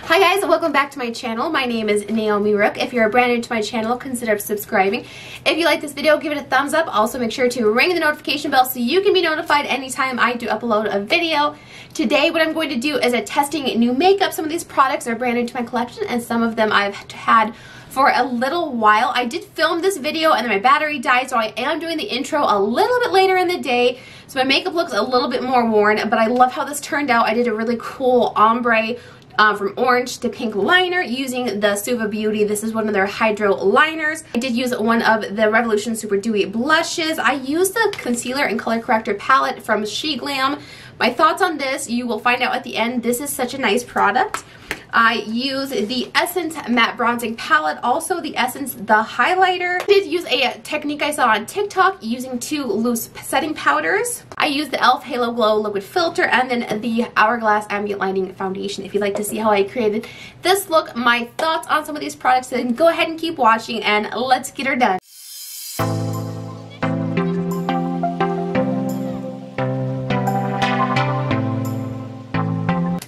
Hi guys, welcome back to my channel. My name is Naomi Rook. If you're brand new to my channel, consider subscribing. If you like this video, give it a thumbs up. Also make sure to ring the notification bell so you can be notified anytime I do upload a video. Today what I'm going to do is a testing new makeup. Some of these products are brand new to my collection and some of them I've had for a little while. I did film this video and then my battery died, so I am doing the intro a little bit later in the day. So my makeup looks a little bit more worn, but I love how this turned out. I did a really cool ombre from orange to pink liner using the Suva Beauty. This is one of their hydro liners. I did use one of the Revolution Super Dewy blushes. I used the concealer and color corrector palette from SheGlam. My thoughts on this, you will find out at the end. This is such a nice product. I use the Essence Matte Bronzing Palette, also the Essence The Highlighter. I did use a technique I saw on TikTok using two loose setting powders. I used the E.L.F Halo Glow Liquid Filter and then the Hourglass Ambient Lighting Foundation. If you'd like to see how I created this look, my thoughts on some of these products, then go ahead and keep watching and let's get her done.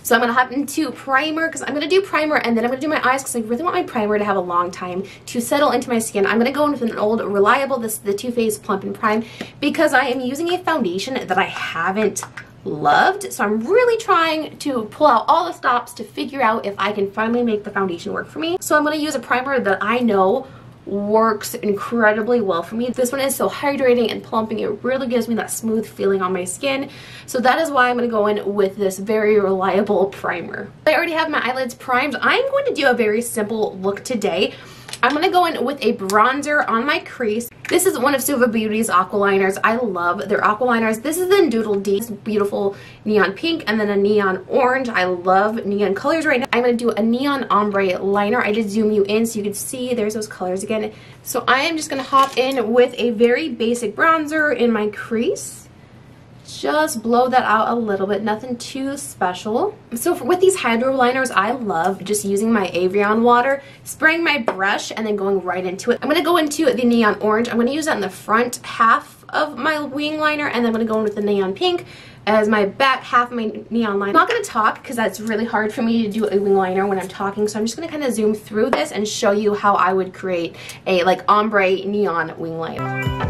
So I'm going to hop into primer because I'm going to do primer and then I'm going to do my eyes because I really want my primer to have a long time to settle into my skin. I'm going to go in with an old reliable, this is the Too Faced Plump and Prime, because I am using a foundation that I haven't loved. So I'm really trying to pull out all the stops to figure out if I can finally make the foundation work for me. So I'm going to use a primer that I know works incredibly well for me. This one is so hydrating and plumping. It really gives me that smooth feeling on my skin. So that is why I'm going to go in with this very reliable primer. I already have my eyelids primed. I'm going to do a very simple look today. I'm going to go in with a bronzer on my crease. This is one of Suva Beauty's aqua liners. I love their aqua liners. This is the Doodle D. It's beautiful neon pink and then a neon orange. I love neon colors right now. I'm going to do a neon ombre liner. I did zoom you in so you can see there's those colors again. So I am just going to hop in with a very basic bronzer in my crease. Just blow that out a little bit, nothing too special. So with these hydro liners, I love just using my Avion water, spraying my brush, and then going right into it. I'm going to go into the neon orange. I'm going to use that in the front half of my wing liner, and then I'm going to go in with the neon pink as my back half of my neon line. I'm not going to talk because that's really hard for me to do a wing liner when I'm talking, so I'm just going to kind of zoom through this and show you how I would create a like ombre neon wing liner.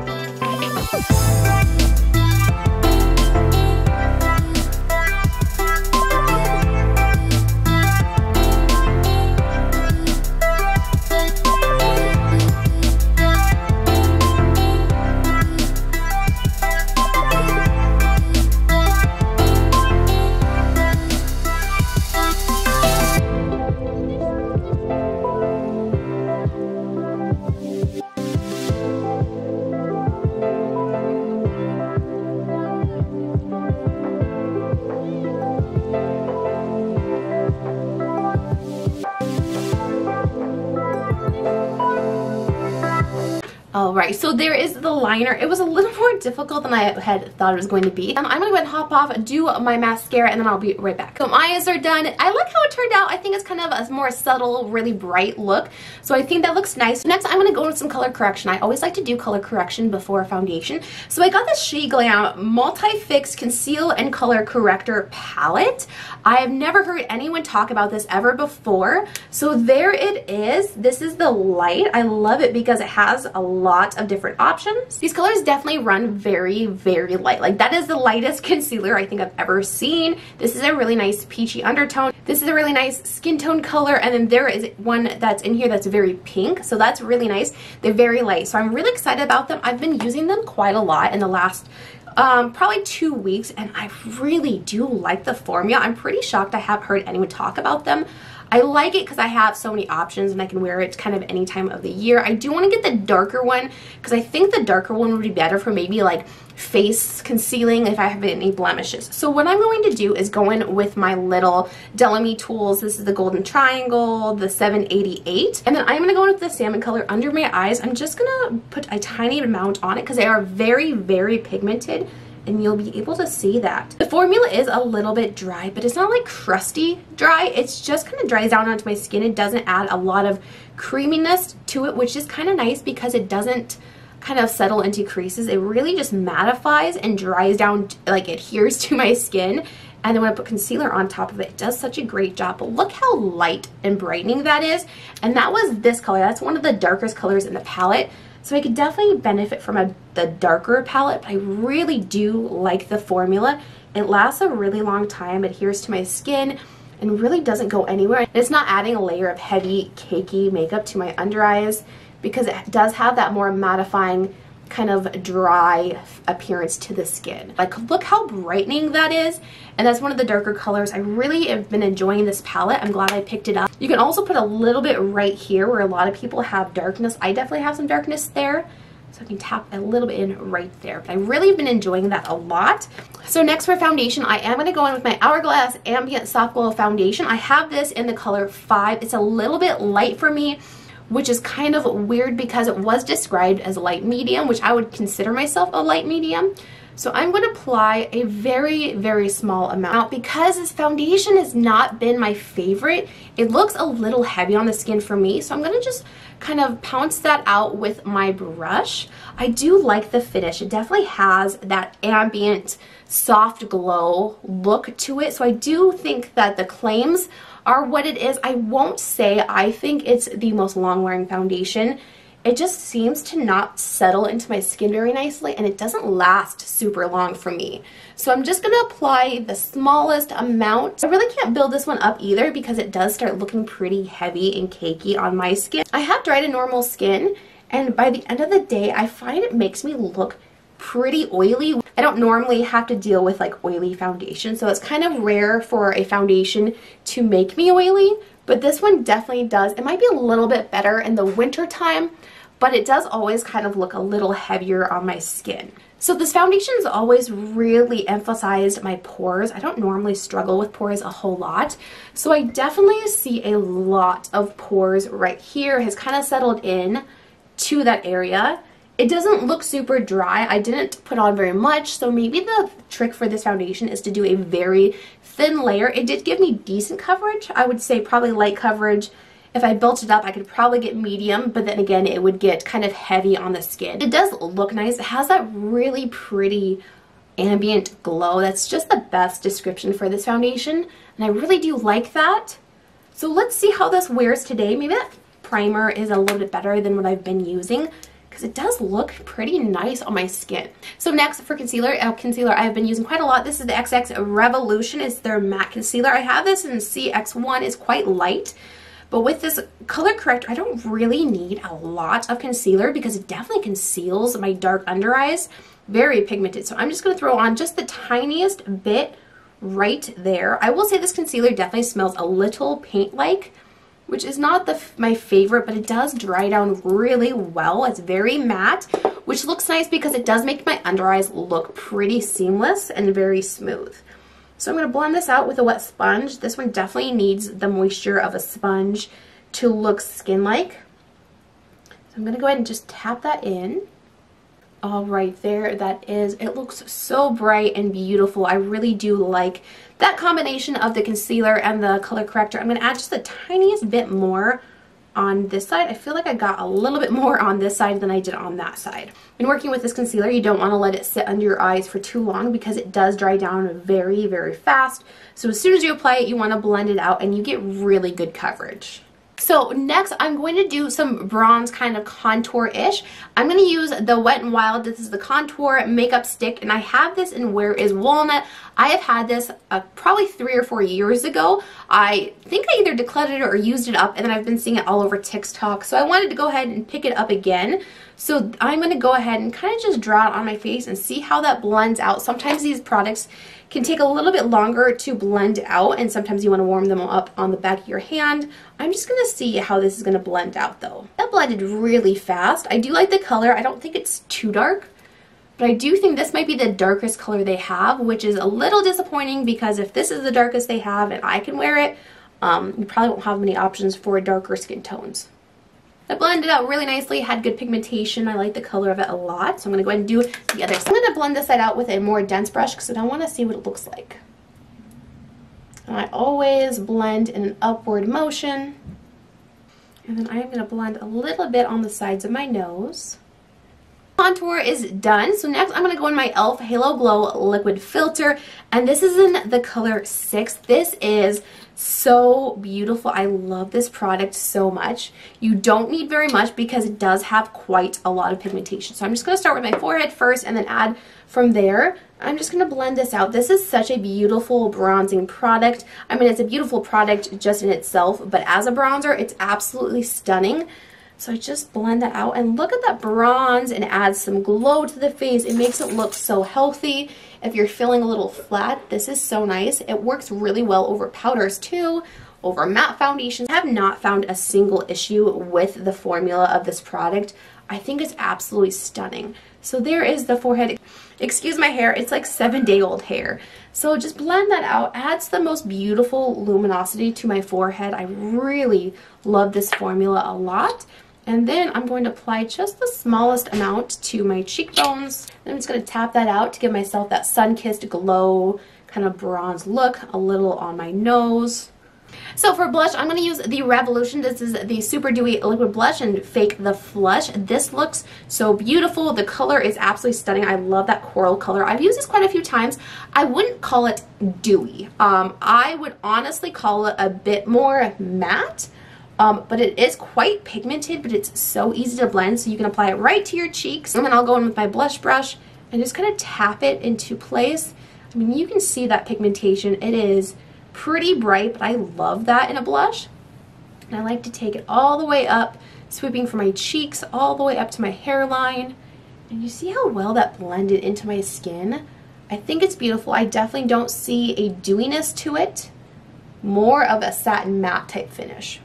Alright, so there is the liner. It was a little more difficult than I had thought it was going to be. I'm going to go ahead and hop off, do my mascara, and then I'll be right back. So my eyes are done. I like how it turned out. I think it's kind of a more subtle, really bright look. So I think that looks nice. Next, I'm going to go with some color correction. I always like to do color correction before foundation. So I got this SheGlam Multi-Fix Conceal and Color Corrector Palette. I have never heard anyone talk about this ever before. So there it is. This is the light. I love it because it has a lot of different options. These colors definitely run very, very light. Like that is the lightest concealer I think I've ever seen. This is a really nice peachy undertone. This is a really nice skin tone color, and then there is one that's in here that's very pink, so that's really nice. They're very light, so I'm really excited about them. I've been using them quite a lot in the last probably 2 weeks, and I really do like the formula. I'm pretty shocked I haven't heard anyone talk about them. I like it because I have so many options and I can wear it kind of any time of the year. I do want to get the darker one because I think the darker one would be better for maybe like face concealing if I have any blemishes. So what I'm going to do is go in with my little Dewy tools. This is the Golden Triangle, the 788. And then I'm going to go in with the salmon color under my eyes. I'm just going to put a tiny amount on it because they are very, very pigmented. And you'll be able to see that. The formula is a little bit dry, but it's not like crusty dry. It's just kind of dries down onto my skin. It doesn't add a lot of creaminess to it, which is kind of nice because it doesn't kind of settle into creases. It really just mattifies and dries down, like adheres to my skin. And then when I put concealer on top of it, it does such a great job. But look how light and brightening that is. And that was this color. That's one of the darkest colors in the palette. So I could definitely benefit from the darker palette, but I really do like the formula. It lasts a really long time, adheres to my skin, and really doesn't go anywhere. And it's not adding a layer of heavy, cakey makeup to my under eyes because it does have that more mattifying kind of dry appearance to the skin. Like, look how brightening that is, and that's one of the darker colors. I really have been enjoying this palette. I'm glad I picked it up. You can also put a little bit right here where a lot of people have darkness. I definitely have some darkness there, so I can tap a little bit in right there. But I really have been enjoying that a lot. So next for foundation, I am going to go in with my Hourglass Ambient Soft Glow Foundation. I have this in the color 5. It's a little bit light for me, which is kind of weird because it was described as a light medium, which I would consider myself a light medium. So I'm going to apply a very, very small amount. Because this foundation has not been my favorite, it looks a little heavy on the skin for me. So I'm going to just kind of pounce that out with my brush. I do like the finish. It definitely has that ambient soft glow look to it. So I do think that the claims are what it is. I won't say I think it's the most long-wearing foundation. It just seems to not settle into my skin very nicely, and it doesn't last super long for me. So I'm just going to apply the smallest amount. I really can't build this one up either because it does start looking pretty heavy and cakey on my skin. I have dry to normal skin, and by the end of the day, I find it makes me look pretty oily. I don't normally have to deal with like oily foundation, so it's kind of rare for a foundation to make me oily, but this one definitely does. It might be a little bit better in the winter time, but it does always kind of look a little heavier on my skin. So this foundation has always really emphasized my pores. I don't normally struggle with pores a whole lot, so I definitely see a lot of pores right here. It has kind of settled in to that area. It doesn't look super dry. I didn't put on very much, so maybe the trick for this foundation is to do a very thin layer. It did give me decent coverage. I would say probably light coverage. If I built it up, I could probably get medium, but then again, it would get kind of heavy on the skin. It does look nice. It has that really pretty ambient glow. That's just the best description for this foundation, and I really do like that. So let's see how this wears today. Maybe that primer is a little bit better than what I've been using, because it does look pretty nice on my skin. So next for concealer, I've been using quite a lot. This is the XX Revolution. It's their matte concealer. I have this in CX1. It's quite light. But with this color corrector, I don't really need a lot of concealer because it definitely conceals my dark under eyes. Very pigmented. So I'm just going to throw on just the tiniest bit right there. I will say this concealer definitely smells a little paint-like, which is not my favorite, but it does dry down really well. It's very matte, which looks nice because it does make my under eyes look pretty seamless and very smooth. So I'm going to blend this out with a wet sponge. This one definitely needs the moisture of a sponge to look skin-like. So I'm going to go ahead and just tap that in. All right, there that is. It looks so bright and beautiful. I really do like that combination of the concealer and the color corrector. I'm going to add just the tiniest bit more on this side. I feel like I got a little bit more on this side than I did on that side. When working with this concealer, you don't want to let it sit under your eyes for too long because it does dry down very, very fast. So as soon as you apply it, you want to blend it out and you get really good coverage. So next, I'm going to do some bronze kind of contour-ish. I'm going to use the Wet n Wild. This is the contour makeup stick, and I have this in Where is Walnut. I have had this probably 3 or 4 years ago. I think I either decluttered it or used it up, and then I've been seeing it all over TikTok. So I wanted to go ahead and pick it up again. So I'm going to go ahead and kind of just draw it on my face and see how that blends out. Sometimes these products can take a little bit longer to blend out, and sometimes you want to warm them up on the back of your hand. I'm just going to see how this is going to blend out though. That blended really fast. I do like the color. I don't think it's too dark, but I do think this might be the darkest color they have, which is a little disappointing because if this is the darkest they have and I can wear it, you probably won't have many options for darker skin tones. It blended out really nicely, had good pigmentation. I like the color of it a lot, so I'm going to go ahead and do the other side. I'm going to blend this side out with a more dense brush because I want to see what it looks like. And I always blend in an upward motion. And then I'm going to blend a little bit on the sides of my nose. Contour is done. So next I'm going to go in my E.L.F. Halo Glow Liquid Filter, and this is in the color 6. This is so beautiful. I love this product so much. You don't need very much because it does have quite a lot of pigmentation. So I'm just going to start with my forehead first and then add from there. I'm just going to blend this out. This is such a beautiful bronzing product. I mean, it's a beautiful product just in itself, but as a bronzer, it's absolutely stunning. So I just blend that out, and look at that bronze, and adds some glow to the face. It makes it look so healthy. If you're feeling a little flat, this is so nice. It works really well over powders too, over matte foundations. I have not found a single issue with the formula of this product. I think it's absolutely stunning. So there is the forehead. Excuse my hair, it's like 7-day-old hair. So just blend that out, adds the most beautiful luminosity to my forehead. I really love this formula a lot. And then I'm going to apply just the smallest amount to my cheekbones. I'm just going to tap that out to give myself that sun-kissed glow, kind of bronze look, a little on my nose. So for blush, I'm going to use the Revolution. This is the Super Dewy Liquid Blush and Fake the Flush. This looks so beautiful. The color is absolutely stunning. I love that coral color. I've used this quite a few times. I wouldn't call it dewy. I would honestly call it a bit more matte. But it is quite pigmented, but it's so easy to blend, so you can apply it right to your cheeks. And then I'll go in with my blush brush and just kind of tap it into place. I mean, you can see that pigmentation. It is pretty bright, but I love that in a blush. And I like to take it all the way up, sweeping from my cheeks all the way up to my hairline. And you see how well that blended into my skin? I think it's beautiful. I definitely don't see a dewiness to it. More of a satin matte type finish.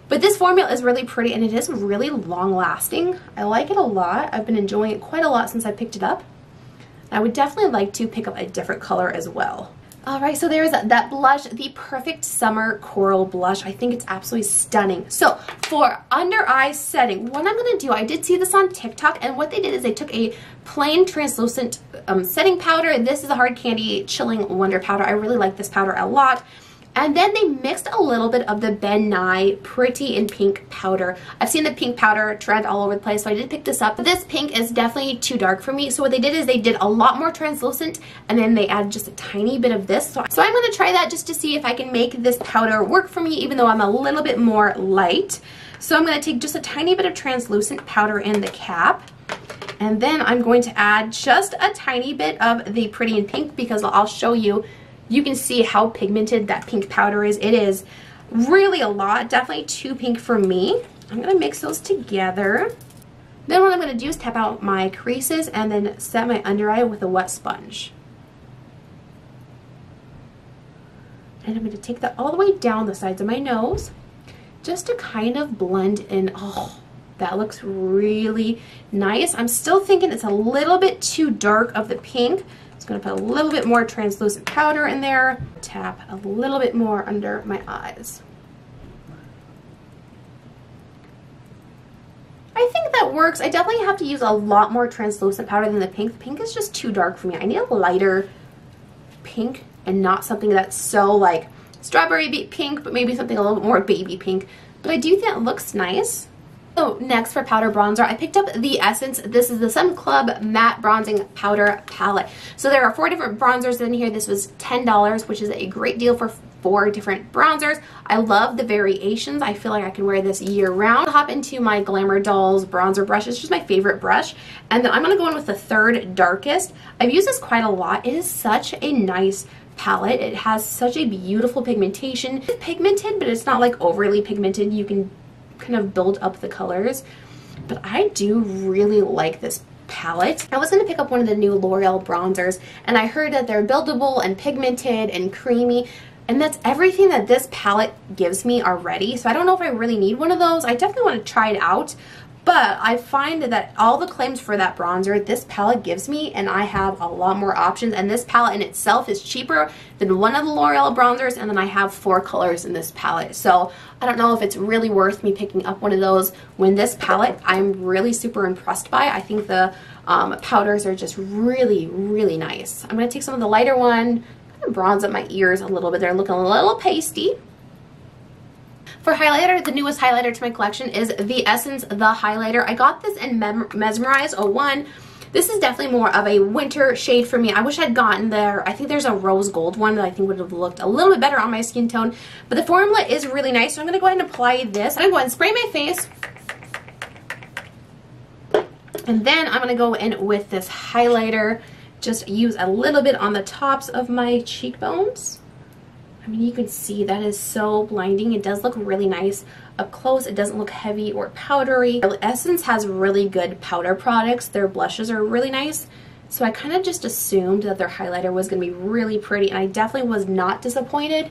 But this formula is really pretty, and it is really long lasting. I like it a lot. I've been enjoying it quite a lot since I picked it up. I would definitely like to pick up a different color as well. Alright, so there's that blush, the Perfect Summer Coral Blush. I think it's absolutely stunning. So for under eye setting, what I'm going to do, I did see this on TikTok, and what they did is they took a plain translucent setting powder. This is a Hard Candy Chilling Wonder Powder. I really like this powder a lot. And then they mixed a little bit of the Nye Pretty in pink powder. I've seen the pink powder trend all over the place, so I did pick this up. But this pink is definitely too dark for me. So what they did is they did a lot more translucent, and then they added just a tiny bit of this. So I'm going to try that just to see if I can make this powder work for me, even though I'm a little bit more light. So I'm going to take just a tiny bit of translucent powder in the cap. And then I'm going to add just a tiny bit of the Pretty in Pink, because I'll show you. You can see how pigmented that pink powder is. It is really a lot, definitely too pink for me. I'm going to mix those together. Then what I'm going to do is tap out my creases and then set my under eye with a wet sponge. And I'm going to take that all the way down the sides of my nose just to kind of blend in. Oh, that looks really nice. I'm still thinking it's a little bit too dark of the pink. Going to put a little bit more translucent powder in there, tap a little bit more under my eyes. I think that works. I definitely have to use a lot more translucent powder than the pink. The pink is just too dark for me. I need a lighter pink and not something that's so like strawberry pink, but maybe something a little bit more baby pink. But I do think it looks nice. So next for powder bronzer, I picked up the Essence. This is the Sun Club Matte Bronzing Powder Palette. So there are 4 different bronzers in here. This was $10, which is a great deal for 4 different bronzers. I love the variations. I feel like I can wear this year round. I'll hop into my Glamour Dolls bronzer brush. It's just my favorite brush. And then I'm going to go in with the 3rd darkest. I've used this quite a lot. It is such a nice palette. It has such a beautiful pigmentation. It's pigmented, but it's not like overly pigmented. You can kind of build up the colors, but I do really like this palette. I was going to pick up one of the new L'Oreal bronzers, and I heard that they're buildable and pigmented and creamy, and that's everything that this palette gives me already. So I don't know if I really need one of those. I definitely want to try it out, but I find that all the claims for that bronzer this palette gives me, and I have a lot more options, and this palette in itself is cheaper than one of the L'Oreal bronzers, and then I have 4 colors in this palette. So I don't know if it's really worth me picking up one of those when this palette I'm really super impressed by. I think the powders are just really, really nice. I'm going to take some of the lighter one, kind of bronze up my ears a little bit. They're looking a little pasty. For highlighter, the newest highlighter to my collection is the Essence The Highlighter. I got this in Mesmerize 01. This is definitely more of a winter shade for me. I wish I'd gotten there. I think there's a rose gold one that I think would have looked a little bit better on my skin tone. But the formula is really nice, so I'm going to go ahead and apply this. I'm going to go ahead and spray my face. And then I'm going to go in with this highlighter. Just use a little bit on the tops of my cheekbones. I mean, you can see that is so blinding. It does look really nice. Up close, it doesn't look heavy or powdery. Essence has really good powder products. Their blushes are really nice. So I kind of just assumed that their highlighter was going to be really pretty, and I definitely was not disappointed.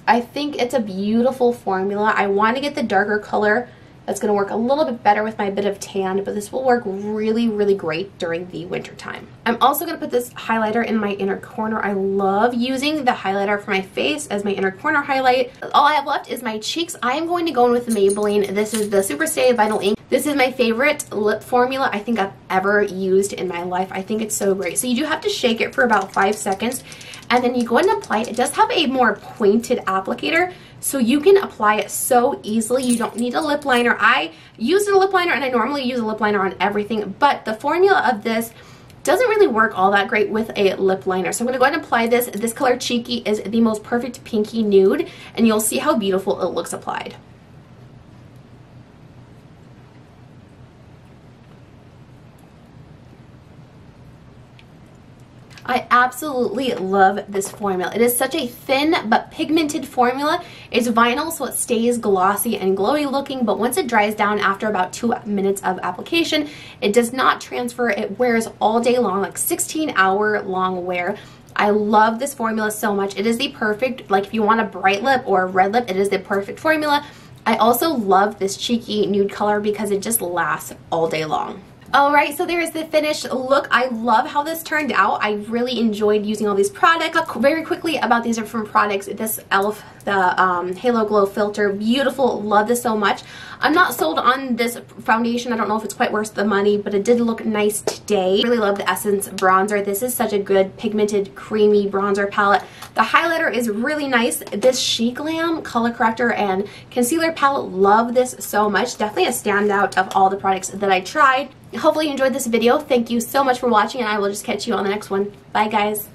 I think it's a beautiful formula. I want to get the darker color. That's going to work a little bit better with my bit of tan, but this will work really, really great during the winter time. I'm also going to put this highlighter in my inner corner. I love using the highlighter for my face as my inner corner highlight. All I have left is my cheeks. I am going to go in with the Maybelline. This is the Super Stay Vinyl Ink. This is my favorite lip formula I think I've ever used in my life. I think it's so great. So you do have to shake it for about 5 seconds, and then you go ahead and apply it. It does have a more pointed applicator, so you can apply it so easily. You don't need a lip liner. I used a lip liner, and I normally use a lip liner on everything, but the formula of this doesn't really work all that great with a lip liner. So I'm going to go ahead and apply this. This color Cheeky is the most perfect pinky nude, and you'll see how beautiful it looks applied. I absolutely love this formula. It is such a thin but pigmented formula. It's vinyl, so it stays glossy and glowy looking, but once it dries down after about 2 minutes of application, it does not transfer. It wears all day long, like 16-hour long wear. I love this formula so much. It is the perfect, like if you want a bright lip or a red lip, it is the perfect formula. I also love this Cheeky nude color because it just lasts all day long. Alright, so there's the finished look. I love how this turned out. I really enjoyed using all these products. Talk very quickly about these different products. This E.L.F, the Halo Glow Filter, beautiful. Love this so much. I'm not sold on this foundation. I don't know if it's quite worth the money, but it did look nice today. Really love the Essence bronzer. This is such a good pigmented, creamy bronzer palette. The highlighter is really nice. This SheGlam color corrector and concealer palette, love this so much. Definitely a standout of all the products that I tried. Hopefully you enjoyed this video. Thank you so much for watching, and I will just catch you on the next one. Bye, guys.